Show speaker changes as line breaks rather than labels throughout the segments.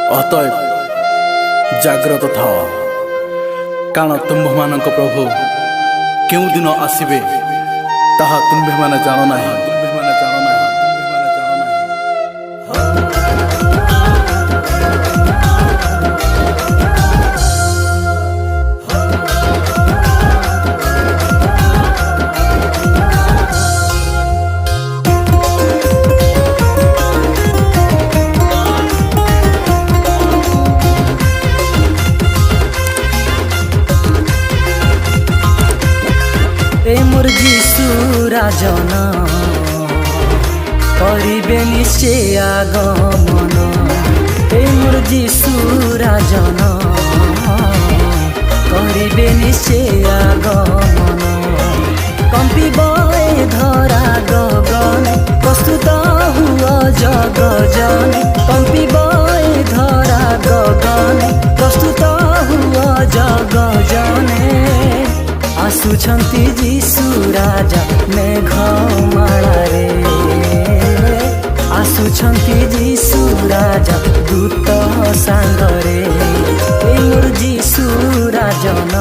ଅତଏବ ଜାଗ୍ରତ ଥାଅ, କାରଣ ତୁମ୍ଭମାନଙ୍କ ପ୍ରଭୁ କେଉଁ ଦିନ ଆସିବେ ତାହା ତୁମ୍ଭେମାନେ ଜାଣ ନାହିଁ।
मोर जीशु राजन करिबे निश्चय आगमन। मोर जीशु राजन करिबे निश्चय आगमन। कंपिब ए धरा गगन, प्रस्तुत हुआ जग जन। कंपिब ए धरा गगन, प्रस्तुत हुआ जग जने। आसुछंती जीशु राजा मेघमालारे, आसुछंती जीशु राजा दूत सांगरे। मोर जीशु राजन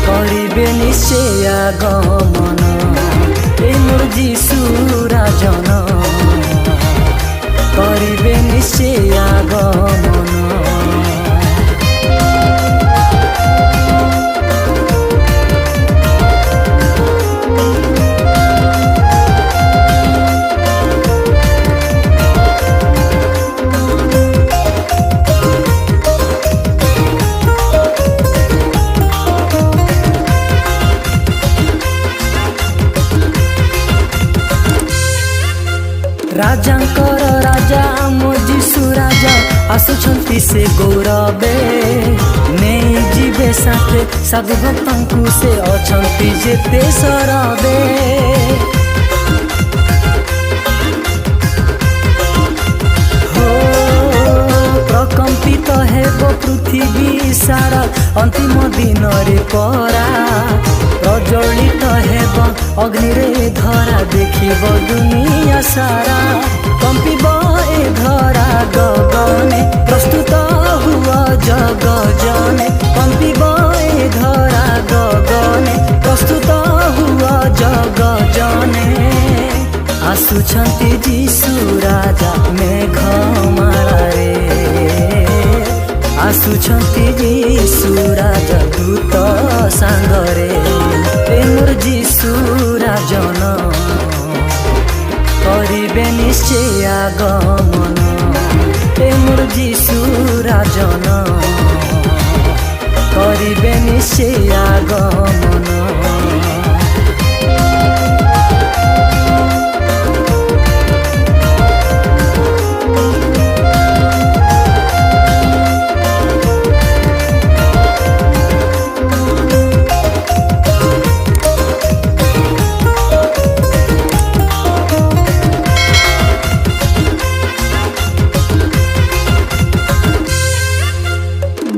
करिबे निश्चय आगमन। मोर जीशु राजन करिबे निश्चय आगमन। राजांकर राजा मो जीशु राजा आसुछंती से गौरवे। नहीं जीवे साथे साधु भक्तंकु से अछंती जेते सरवे। हो प्रकंपित हेबो पृथ्वी सारा अंतिम दिन रे परा। प्रज्वलित हेब अग्नि रे धरा, देखिब दुनिया सारा। कंपिब ए धरा गगने, प्रस्तुत हुआ जग जने। कंपिब ए धरा गगने, प्रस्तुत हुआ जग जने। आसुछंती जीशु राजा मेघमालारे, आसुछंती जीशु राजा दूत सांगरे। मोर जीशु राजन करिबे निश्चय आगमन। मोर जीशु राजन करिबे निश्चय आगमन।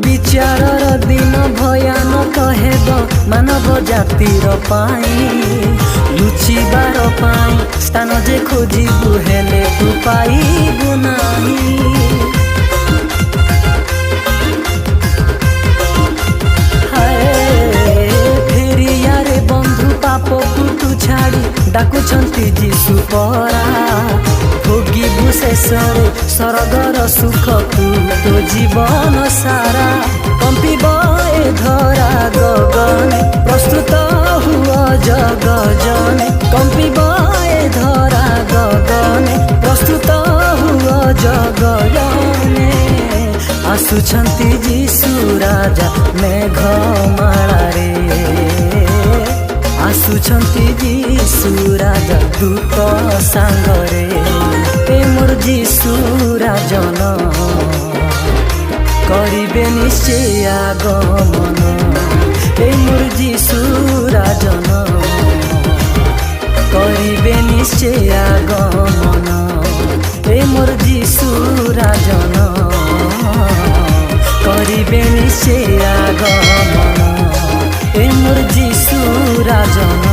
विचारर दिन भयानक हेब मानव जातिर पाई। लुचिबार पाई स्थान जे खोजिबु हेले तू पाइबु नाही। फेरिया रे बंधु पापकु तू छाड़ी डाकुछंती जीशु परा। भोगिबु शेषरे स्वर्गर सुख तू तो जीवन सारा। कंपिब ए धरा गगने, प्रस्तुत हुआ जग जने। कंपिब ए धरा गगने, प्रस्तुत हुआ जग जने। आसुछंती जीशु राजा मेघमालारे, आसुछंती जीशु राजा दूत सांगरे। मोर जीशु राजन करिबे निश्चय आगमन। मोर जीशु राजन करिबे निश्चय आगमन। मोर जीशु राजन करिबे निश्चय आगमन। मोर जीशु राजन